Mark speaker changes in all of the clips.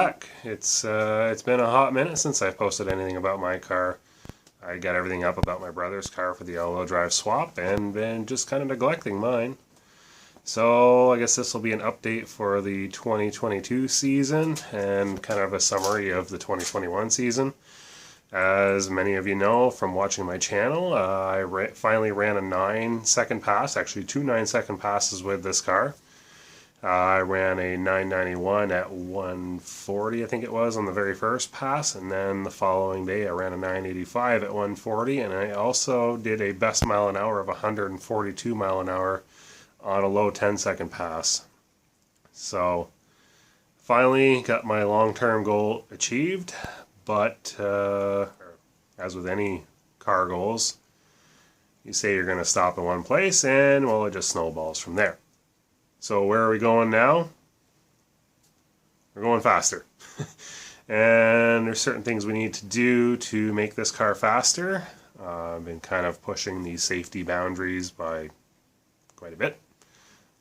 Speaker 1: back. It's been a hot minute since I posted anything about my car. I got everything up about my brother's car for the all-wheel drive swap and been just kind of neglecting mine. So I guess this will be an update for the 2022 season and kind of a summary of the 2021 season. As many of you know from watching my channel, I finally ran a 9-second pass, actually 2 9-second passes with this car. I ran a 991 at 140, I think it was, on the very first pass, and then the following day I ran a 985 at 140, and I also did a best mile an hour of 142 mile an hour on a low 10-second pass. So finally got my long-term goal achieved, but as with any car goals, you say you're going to stop in one place and, well, it just snowballs from there. So where are we going now? We're going faster. And there's certain things we need to do to make this car faster. I've been kind of pushing the safety boundaries by quite a bit.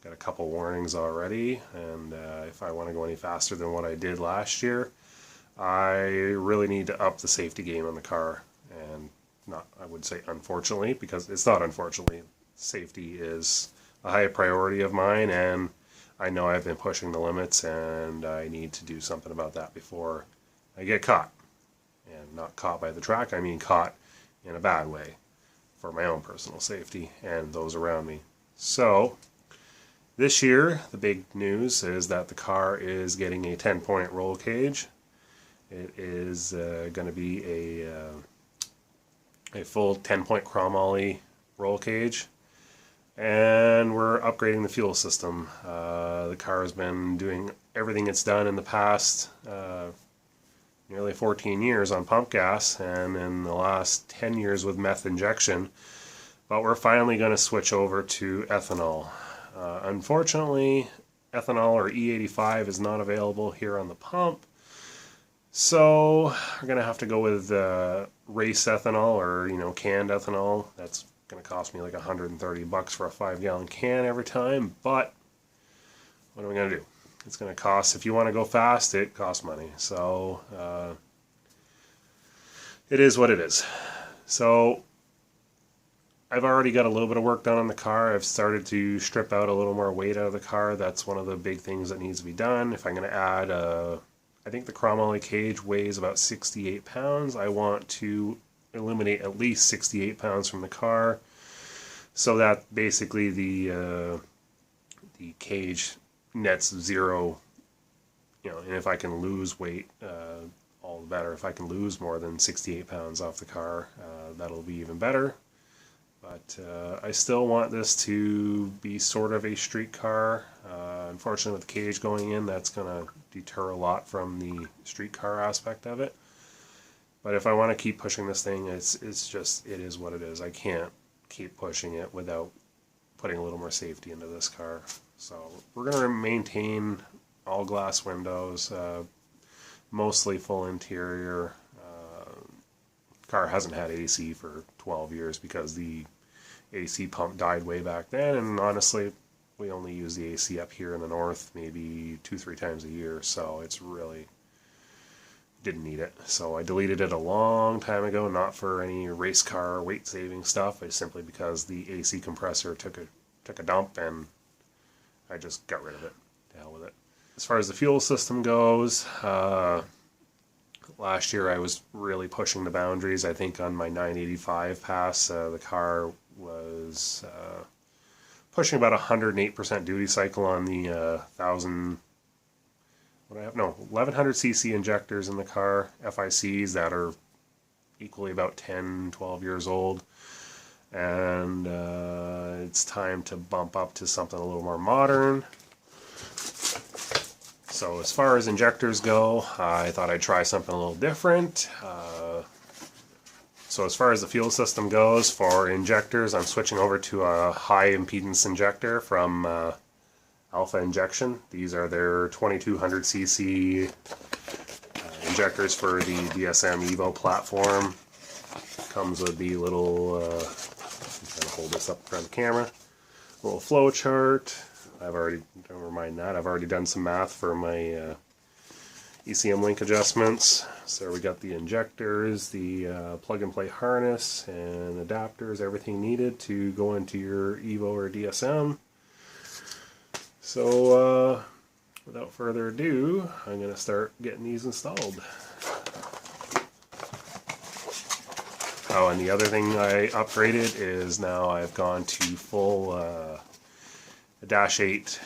Speaker 1: Got a couple warnings already, and if I want to go any faster than what I did last year, I really need to up the safety game on the car. And not, I would say unfortunately, because it's not unfortunately. Safety is a high priority of mine, and I know I've been pushing the limits, and I need to do something about that before I get caught. And not caught by the track, I mean caught in a bad way for my own personal safety and those around me. So this year the big news is that the car is getting a 10-point roll cage. It is going to be a full 10-point chromoly roll cage. And we're upgrading the fuel system. The car has been doing everything it's done in the past nearly 14 years on pump gas, and in the last 10 years with meth injection. But we're finally going to switch over to ethanol. Unfortunately, ethanol or E85 is not available here on the pump. So we're going to have to go with race ethanol, or canned ethanol. That's going to cost me like $130 for a 5-gallon can every time, but what are we going to do? It's going to cost, if you want to go fast, it costs money. So it is what it is. So I've already got a little bit of work done on the car. I've started to strip out a little more weight out of the car. That's one of the big things that needs to be done. If I'm going to add I think the chromoly cage weighs about 68 pounds. I want to eliminate at least 68 pounds from the car, so that basically the cage nets zero. And if I can lose weight, all the better. If I can lose more than 68 pounds off the car, that'll be even better. But I still want this to be sort of a street car. Unfortunately, with the cage going in, that's going to deter a lot from the street car aspect of it. But if I want to keep pushing this thing, it is what it is. I can't keep pushing it without putting a little more safety into this car. So we're going to maintain all glass windows, mostly full interior. Car hasn't had AC for 12 years because the AC pump died way back then, and honestly, we only use the AC up here in the north maybe 2-3 times a year, so it's really didn't need it. So I deleted it a long time ago, not for any race car weight saving stuff, but simply because the AC compressor took a dump and I just got rid of it. To hell with it. As far as the fuel system goes, last year I was really pushing the boundaries. I think on my 985 pass, the car was pushing about 108% duty cycle on the 1100cc injectors in the car, FICs that are equally about 10-12 years old. And it's time to bump up to something a little more modern. So as far as injectors go, I thought I'd try something a little different. So as far as the fuel system goes, for injectors, I'm switching over to a high impedance injector from Alpha Injection. These are their 2200cc injectors for the DSM Evo platform. Comes with the little, I'm trying to hold this up in front of the camera, little flow chart. I've already, never mind that, I've already done some math for my ECM link adjustments. So we got the injectors, the plug-and-play harness, and adapters, everything needed to go into your Evo or DSM. So without further ado, I'm going to start getting these installed. Oh, and the other thing I upgraded is now I've gone to full a Dash 8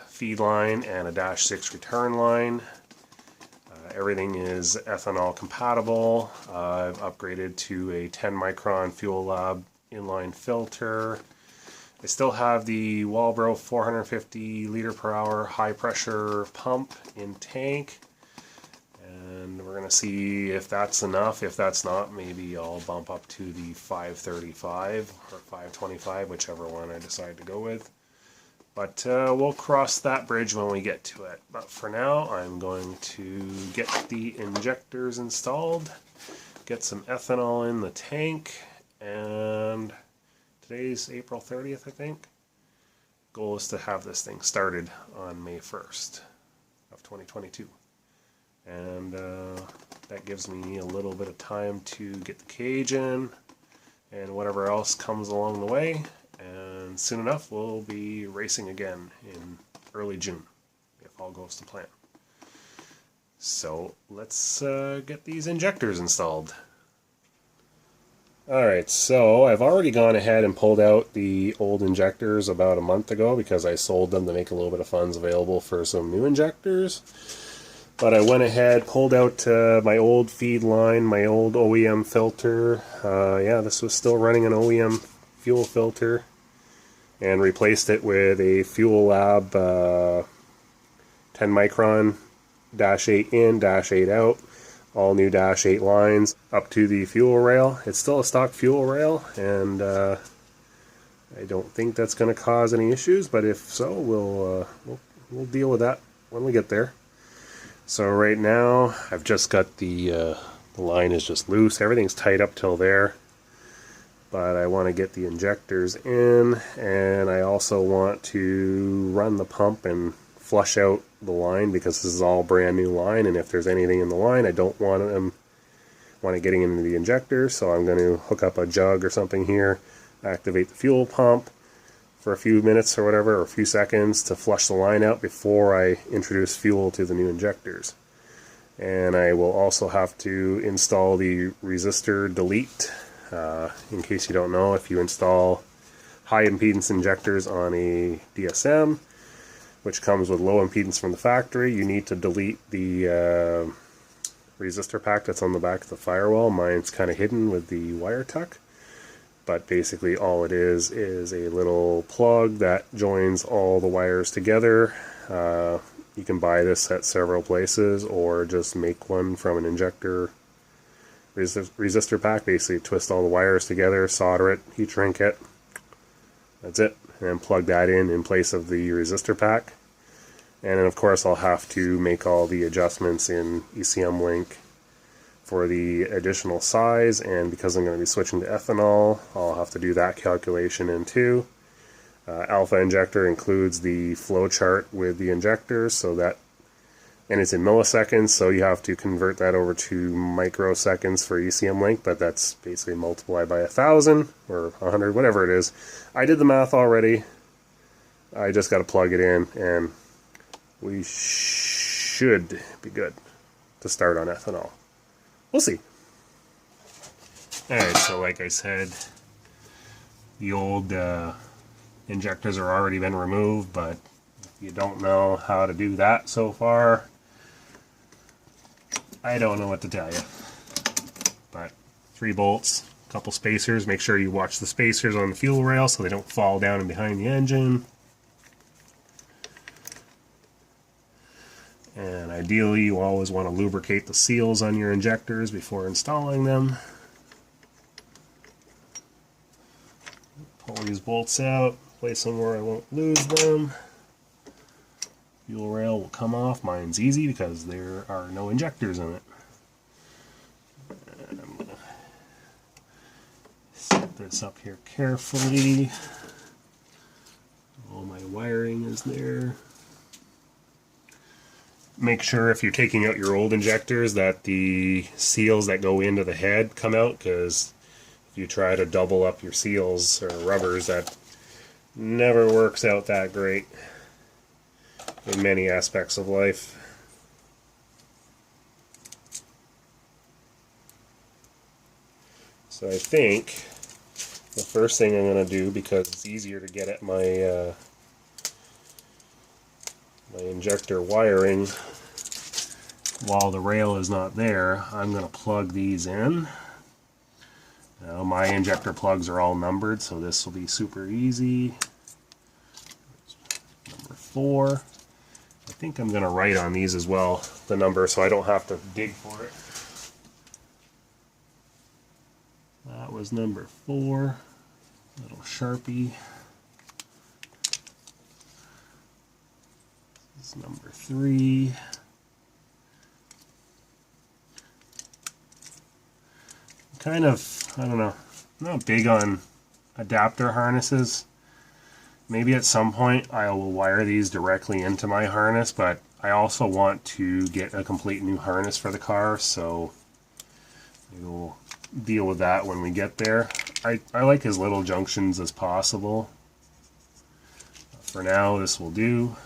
Speaker 1: feed line and a Dash 6 return line. Everything is ethanol compatible. I've upgraded to a 10 micron Fuel Lab inline filter. I still have the Walbro 450 liter per hour high pressure pump in tank, and we're going to see if that's enough. If that's not, maybe I'll bump up to the 535 or 525, whichever one I decide to go with. But we'll cross that bridge when we get to it. But for now, I'm going to get the injectors installed, get some ethanol in the tank, and today's April 30th, I think. Goal is to have this thing started on May 1st of 2022. And that gives me a little bit of time to get the cage in and whatever else comes along the way. And soon enough, we'll be racing again in early June, if all goes to plan. So let's get these injectors installed. Alright, so I've already gone ahead and pulled out the old injectors about a month ago because I sold them to make a little bit of funds available for some new injectors. But I went ahead, pulled out my old feed line, my old OEM filter. Yeah, this was still running an OEM fuel filter, and replaced it with a Fuel Lab 10 micron Dash 8 in, Dash 8 out, all new Dash 8 lines up to the fuel rail. It's still a stock fuel rail, and I don't think that's going to cause any issues, but if so, we'll deal with that when we get there. So right now, I've just got the line is just loose. Everything's tight up till there. But I want to get the injectors in, and I also want to run the pump and flush out the line because this is all brand new line, and if there's anything in the line, I don't want it getting into the injector, so I'm going to hook up a jug or something here, activate the fuel pump for a few minutes or whatever, or a few seconds to flush the line out before I introduce fuel to the new injectors. And I will also have to install the resistor delete. In case you don't know, if you install high impedance injectors on a DSM, which comes with low impedance from the factory, you need to delete the resistor pack that's on the back of the firewall. Mine's kind of hidden with the wire tuck, but basically all it is a little plug that joins all the wires together. You can buy this at several places or just make one from an injector resistor pack. Basically twist all the wires together, solder it, heat shrink it, that's it, and then plug that in place of the resistor pack. And then of course I'll have to make all the adjustments in ECM Link for the additional size, and because I'm going to be switching to ethanol, I'll have to do that calculation in too. Alpha injector includes the flow chart with the injectors, so that, and it's in milliseconds, so you have to convert that over to microseconds for ECM Link, but that's basically multiplied by 1,000 or 100, whatever it is. I did the math already. I just got to plug it in, and we should be good to start on ethanol. We'll see. Alright, so like I said, the old injectors are already been removed, but if you don't know how to do that so far, I don't know what to tell you. But 3 bolts, a couple spacers. Make sure you watch the spacers on the fuel rail so they don't fall down and behind the engine. And ideally, you always want to lubricate the seals on your injectors before installing them. Pull these bolts out, place them where I won't lose them. Fuel rail will come off. Mine's easy because there are no injectors in it. And I'm going to set this up here carefully. All my wiring is there. make sure if you're taking out your old injectors that the seals that go into the head come out, because if you try to double up your seals or rubbers, that never works out that great in many aspects of life. So I think the first thing I'm going to do, because it's easier to get at my my injector wiring while the rail is not there, I'm going to plug these in. Now my injector plugs are all numbered, so this will be super easy. Number 4. I think I'm going to write on these as well, the number, so I don't have to dig for it. That was number 4. Little Sharpie. This is number 3. Kind of, I don't know, I'm not big on adapter harnesses. Maybe at some point I will wire these directly into my harness, but I also want to get a complete new harness for the car, so we'll deal with that when we get there. I like as little junctions as possible. For now, this will do.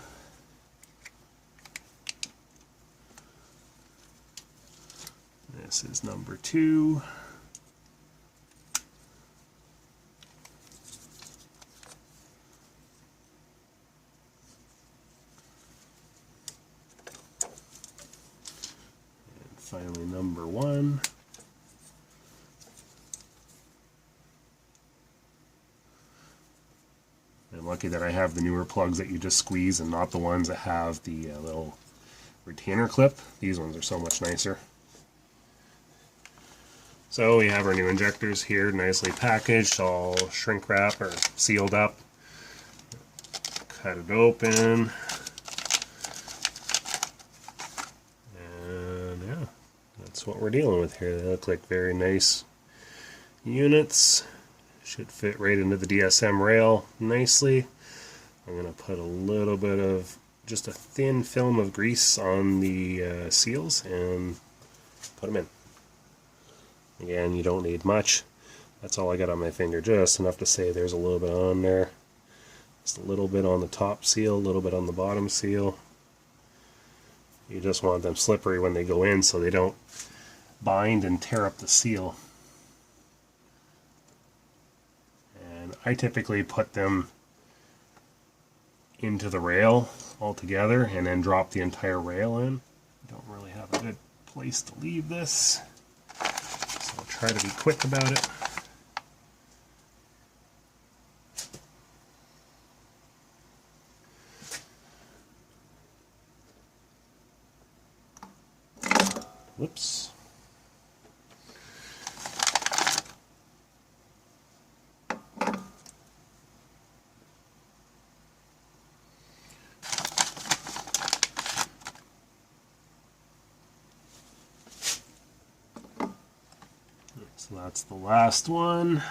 Speaker 1: This is number 2. And finally, number 1. I'm lucky that I have the newer plugs that you just squeeze and not the ones that have the little retainer clip. These ones are so much nicer. So we have our new injectors here, nicely packaged, all shrink wrap or sealed up. Cut it open. And yeah, that's what we're dealing with here. They look like very nice units. Should fit right into the DSM rail nicely. I'm going to put a little bit of, just a thin film of grease on the seals and put them in. Again, you don't need much. That's all I got on my finger, just enough to say there's a little bit on there. Just a little bit on the top seal, a little bit on the bottom seal. You just want them slippery when they go in so they don't bind and tear up the seal. And I typically put them into the rail altogether and then drop the entire rail in. I don't really have a good place to leave this, so I'll try to be quick about it. Whoops. So that's the last one.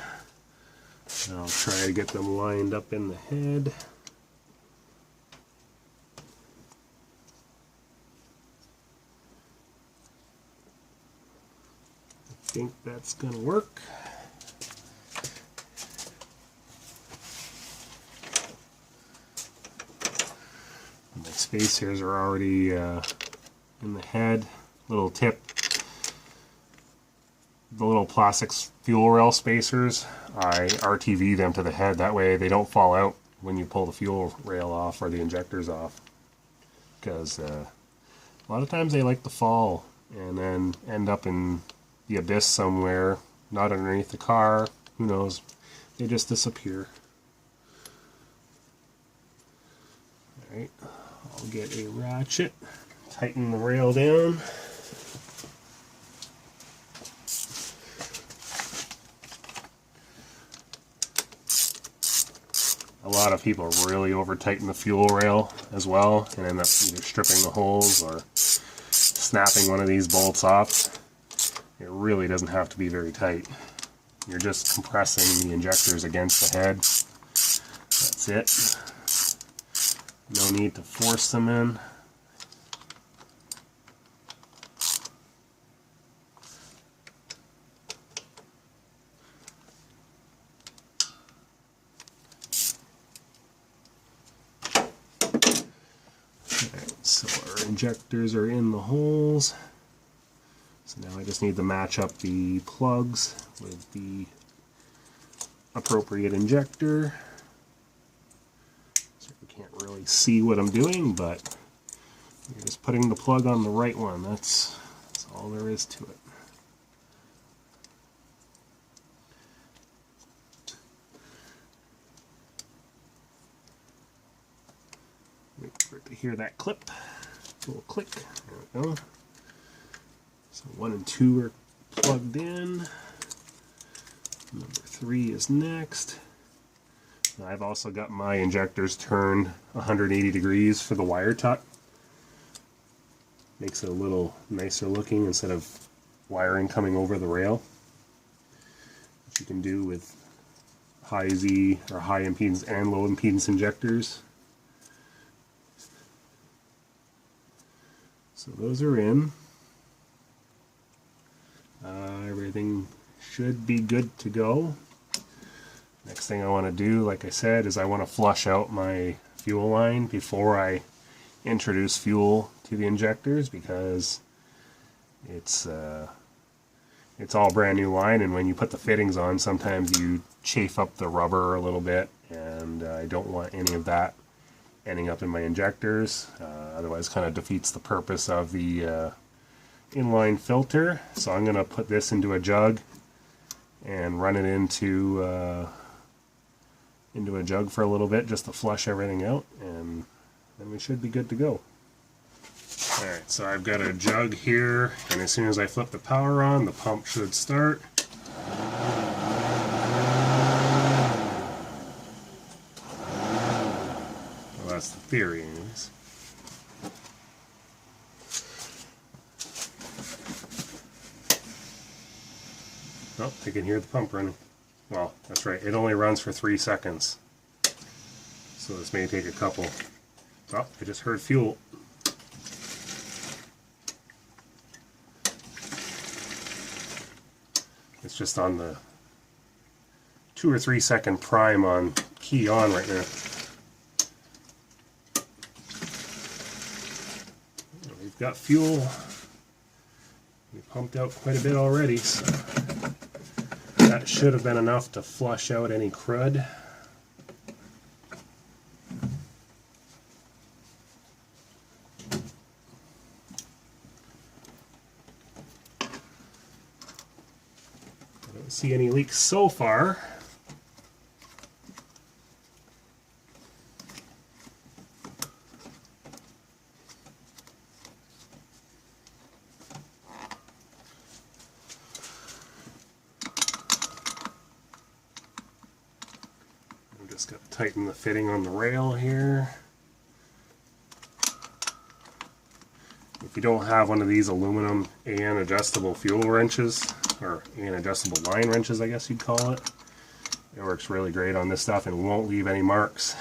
Speaker 1: And I'll try to get them lined up in the head. I think that's going to work. My spacers are already in the head. Little tip. The little plastic fuel rail spacers, I RTV them to the head. That way they don't fall out when you pull the fuel rail off or the injectors off. Because a lot of times they like to fall and then end up in the abyss somewhere, not underneath the car. Who knows? They just disappear. Alright, I'll get a ratchet, tighten the rail down. A lot of people really over tighten the fuel rail as well and end up either stripping the holes or snapping one of these bolts off. It really doesn't have to be very tight. You're just compressing the injectors against the head. That's it. No need to force them in. So our injectors are in the holes. So now I just need to match up the plugs with the appropriate injector. So you can't really see what I'm doing, but you're just putting the plug on the right one. That's all there is to it. Wait for it to hear that clip. A little click. There we go. So 1 and 2 are plugged in. Number 3 is next. Now I've also got my injectors turned 180 degrees for the wire tuck. Makes it a little nicer looking instead of wiring coming over the rail, which you can do with high Z or high impedance and low impedance injectors. So those are in. Everything should be good to go. Next thing I want to do, like I said, is I want to flush out my fuel line before I introduce fuel to the injectors, because it's all brand new line, and when you put the fittings on, sometimes you chafe up the rubber a little bit, and I don't want any of that ending up in my injectors. Otherwise, kind of defeats the purpose of the inline filter. So I'm going to put this into a jug and run it into a jug for a little bit just to flush everything out, and then we should be good to go. Alright, so I've got a jug here, and as soon as I flip the power on, the pump should start. Well, that's the theory, anyways. Oh, I can hear the pump running. Well, that's right, it only runs for 3 seconds. So this may take a couple. Oh, I just heard fuel. It's just on the 2 or 3 second prime on key on right now. We've got fuel. We pumped out quite a bit already, so that should have been enough to flush out any crud. I don't see any leaks so far. Just got to tighten the fitting on the rail here. If you don't have one of these aluminum and adjustable fuel wrenches, or and adjustable line wrenches I guess you'd call it, it works really great on this stuff and won't leave any marks.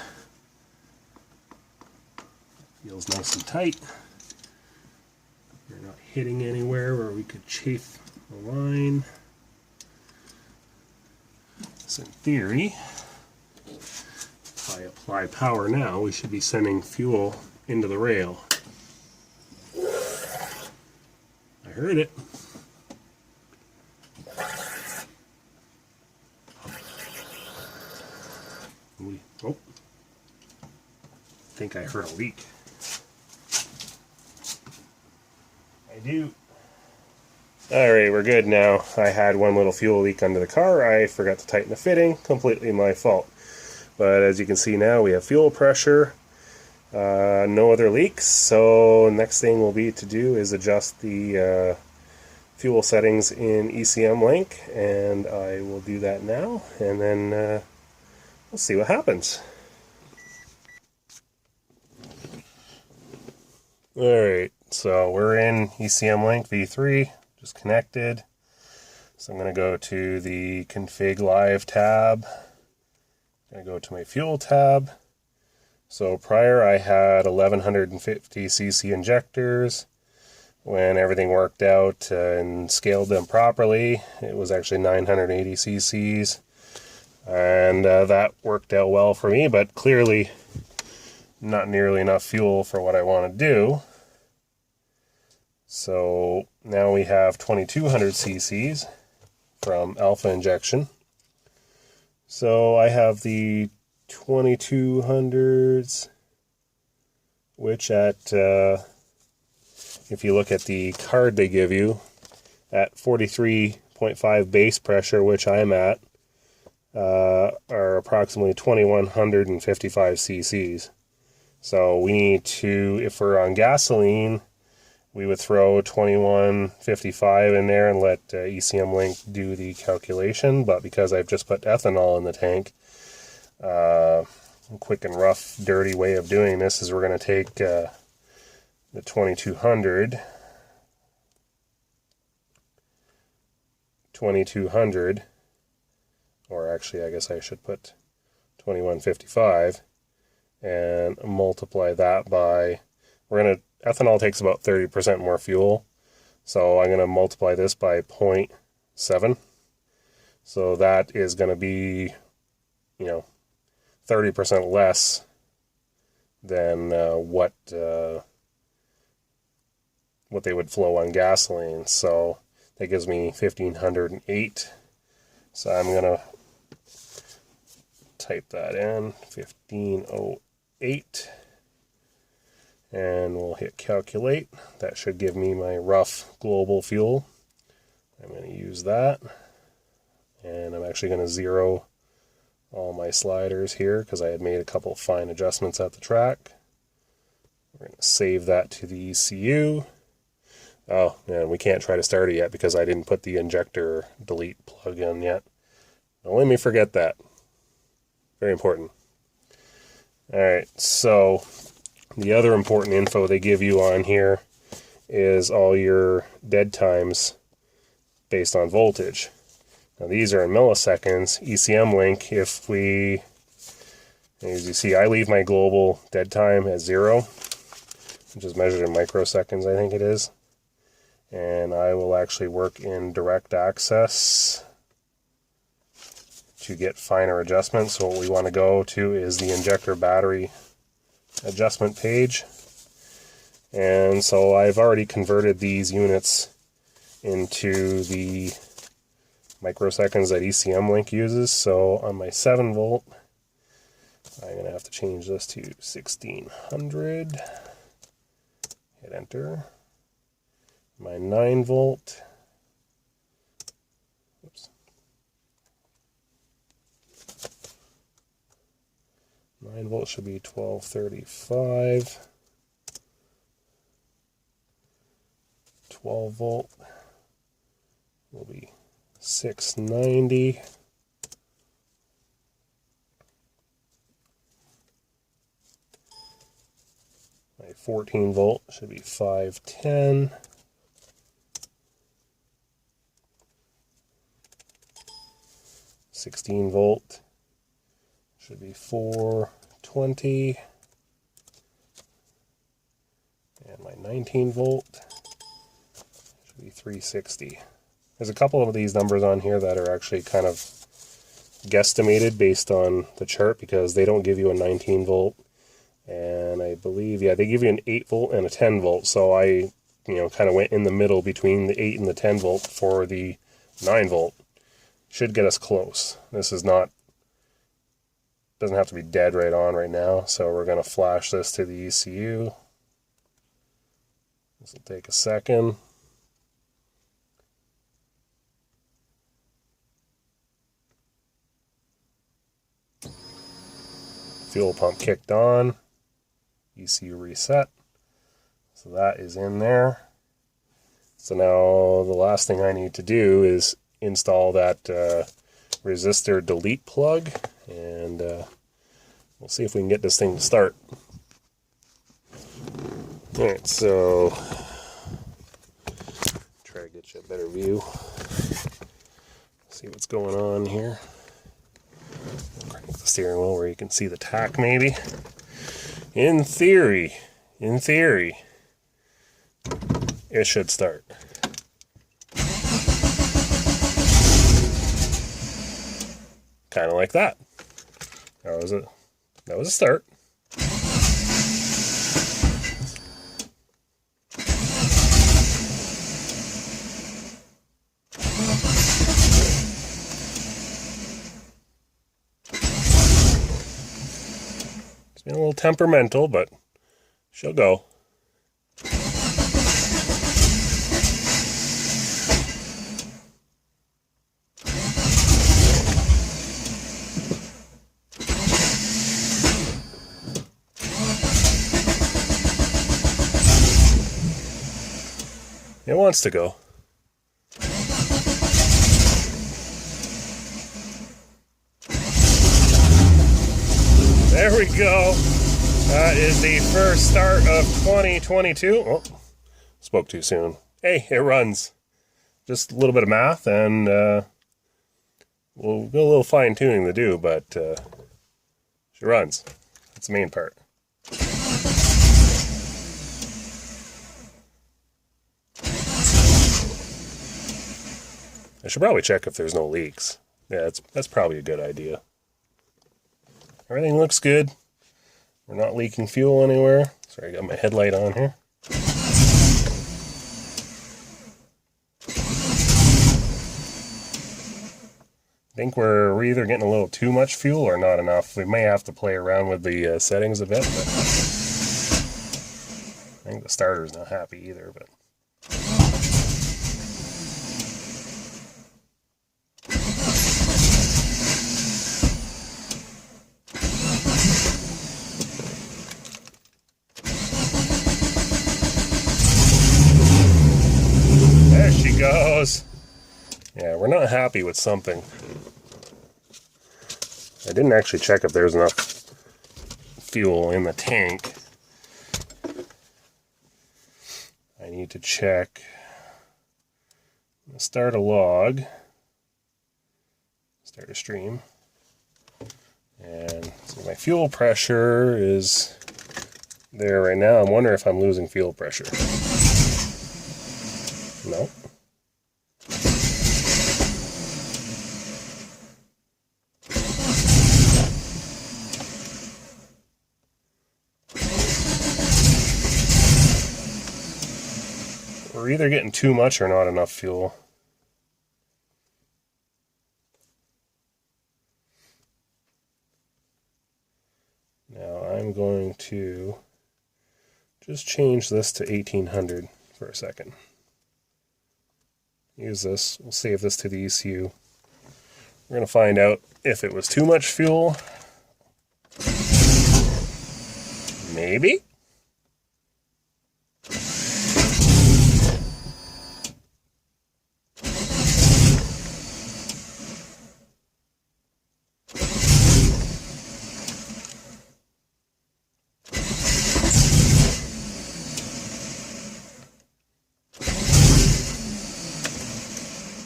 Speaker 1: Feels nice and tight. You're not hitting anywhere where we could chafe the line. So in theory, if I apply power now, we should be sending fuel into the rail. I heard it. Oh, I think I heard a leak. I do. Alright, we're good now. I had one little fuel leak under the car. I forgot to tighten the fitting. Completely my fault. But as you can see now, we have fuel pressure, no other leaks. So next thing will be to do is adjust the fuel settings in ECM Link, and I will do that now, and then we'll see what happens. Alright, so we're in ECM Link V3, just connected. So I'm going to go to the Config Live tab. I go to my fuel tab. So prior I had 1150 cc injectors. When everything worked out and scaled them properly, it was actually 980 cc's, and that worked out well for me. But clearly not nearly enough fuel for what I want to do. So now we have 2200 cc's from Alpha Injection. So I have the 2200s, which at, if you look at the card they give you, at 43.5 base pressure, which I'm at, are approximately 2155 cc's. So we need to, if we're on gasoline, we would throw 2155 in there and let ECM Link do the calculation. But because I've just put ethanol in the tank, a quick and rough, dirty way of doing this is we're going to take the 2200, or actually I guess I should put 2155, and multiply that by, ethanol takes about 30% more fuel, so I'm going to multiply this by 0.7. So that is going to be, 30% less than what they would flow on gasoline. So that gives me 1508. So I'm going to type that in, 1508. And we'll hit calculate. That should give me my rough global fuel. I'm going to use that. And I'm actually going to zero all my sliders here because I had made a couple fine adjustments at the track. We're going to save that to the ECU. Oh, and we can't try to start it yet because I didn't put the injector delete plug in yet. Don't let me forget that. Very important. Alright, so the other important info they give you on here is all your dead times based on voltage. Now these are in milliseconds. ECM Link, if we, as you see, I leave my global dead time at 0, which is measured in microseconds, I think it is. And I will actually work in direct access to get finer adjustments. So what we want to go to is the injector battery adjustment page. And so I've already converted these units into the microseconds that ECM Link uses. So on my 7 volt, I'm going to have to change this to 1600. Hit enter. My 9 volt, oops, 9 volt should be 1235. 12 volt will be 690. My 14 volt should be 510. 16 volt should be 420, and my 19 volt should be 360. There's a couple of these numbers on here that are actually kind of guesstimated based on the chart because they don't give you a 19 volt, and I believe, yeah, they give you an 8 volt and a 10 volt, so I, kind of went in the middle between the 8 and the 10 volt for the 9 volt. Should get us close. This is not, doesn't have to be dead right on right now, so we're going to flash this to the ECU. This will take a second. Fuel pump kicked on. ECU reset. So that is in there. So now the last thing I need to do is install that resistor delete plug, and we'll see if we can get this thing to start. Alright, so try to get you a better view. See what's going on here. Crank the steering wheel where you can see the tach maybe. In theory, it should start. Kind of like that. That was a start. being a little temperamental, but she'll go. It wants to go. There we go. That is the first start of 2022. Oh, spoke too soon. Hey, it runs. Just a little bit of math, and we'll get a little fine tuning to do, but she runs. That's the main part. I should probably check if there's no leaks. Yeah, that's probably a good idea. Everything looks good. We're not leaking fuel anywhere. Sorry, I got my headlight on here. I think we're either getting a little too much fuel or not enough. We may have to play around with the settings a bit, but I think the starter's not happy either, but there she goes. Yeah, we're not happy with something. I didn't actually check if there's enough fuel in the tank. I need to check. Start a log. Start a stream. And so my fuel pressure is there right now. I'm wondering if I'm losing fuel pressure. No. We're either getting too much or not enough fuel. Now I'm going to just change this to 1800 for a second. Use this. We'll save this to the ECU. We're going to find out if it was too much fuel. Maybe.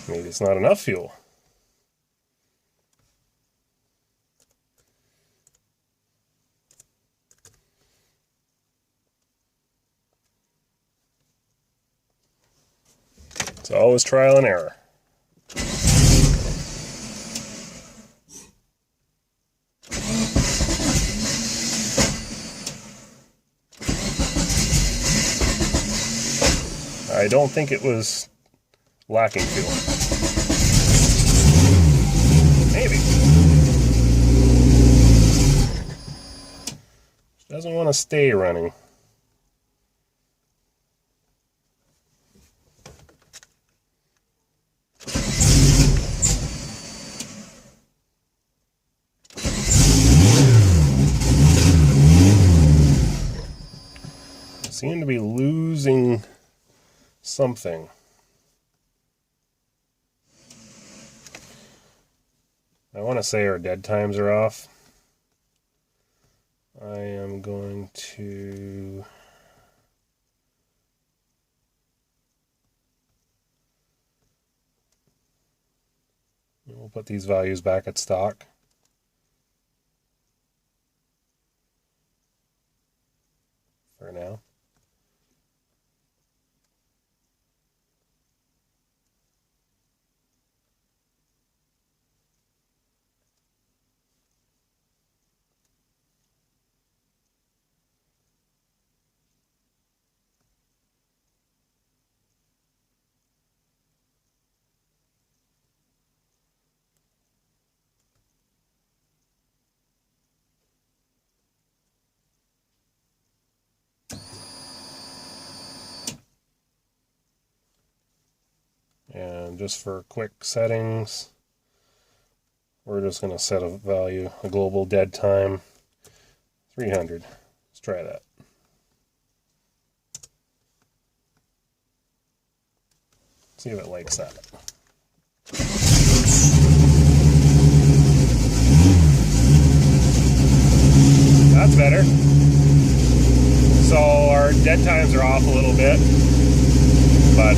Speaker 1: Maybe it's not enough fuel. It's always trial and error. I don't think it was lacking fuel. Maybe. She doesn't want to stay running. Seem to be losing something. I want to say our dead times are off. I am going to we'll put these values back at stock. For now. And just for quick settings, we're just going to set a value, a global dead time, 300. Let's try that. See if it likes that. That's better. So our dead times are off a little bit, but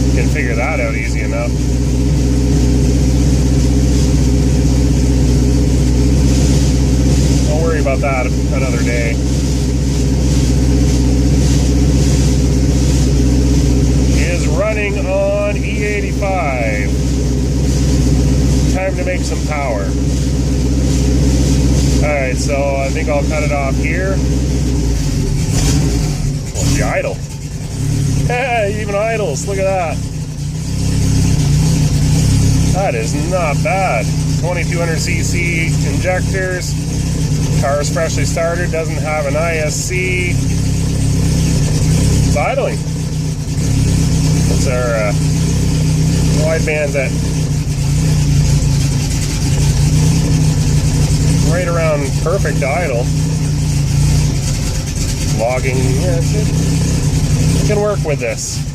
Speaker 1: you can figure that out easy enough. Don't worry about that another day. Is running on E85. Time to make some power. Alright, so I think I'll cut it off here. Oh, she idle. Hey, even idles. Look at that. That is not bad. 2200cc injectors. Car is freshly started. Doesn't have an ISC. It's idling. What's our wideband's at? Right around perfect idle. Logging, yeah, I can work with this.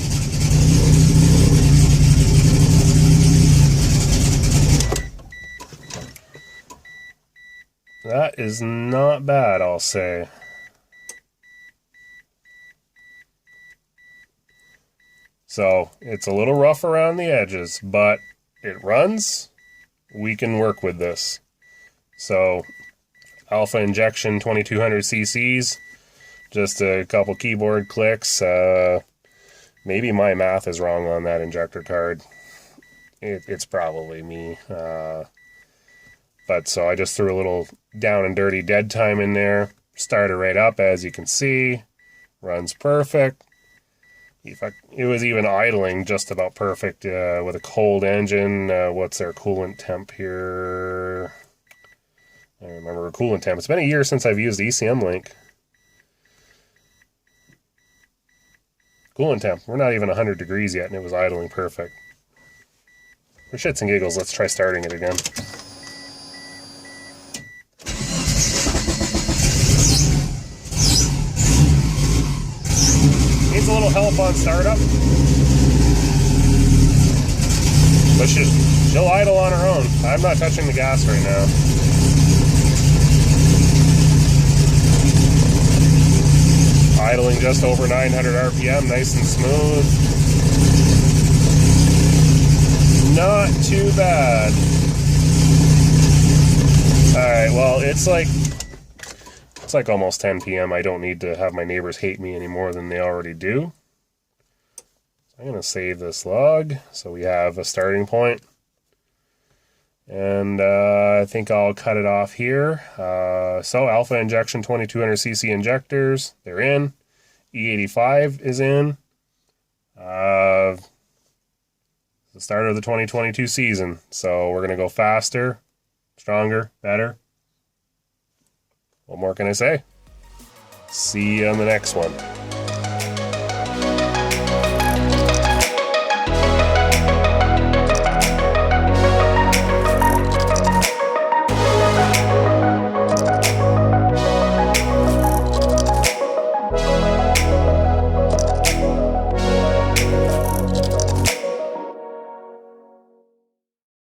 Speaker 1: That is not bad, I'll say. So, it's a little rough around the edges, but it runs. We can work with this. So, alpha injection 2200 cc's, just a couple keyboard clicks. Maybe my math is wrong on that injector card. It's probably me. But so I just threw a little down and dirty dead time in there. Started right up, as you can see. Runs perfect. It was even idling just about perfect with a cold engine. What's their coolant temp here? I remember a coolant temp. It's been a year since I've used ECM Link. Coolant temp. We're not even 100 degrees yet, and it was idling perfect. For shits and giggles, let's try starting it again. Needs a little help on startup. But she'll idle on her own. I'm not touching the gas right now. Idling just over 900 RPM, nice and smooth. Not too bad. Alright, well, it's like almost 10 p.m. I don't need to have my neighbors hate me any more than they already do. So I'm going to save this log so we have a starting point. And I think I'll cut it off here. So alpha injection 2200cc injectors, they're in. E85 is in. The start of the 2022 season. So we're going to go faster, stronger, better. What more can I say? See you on the next one.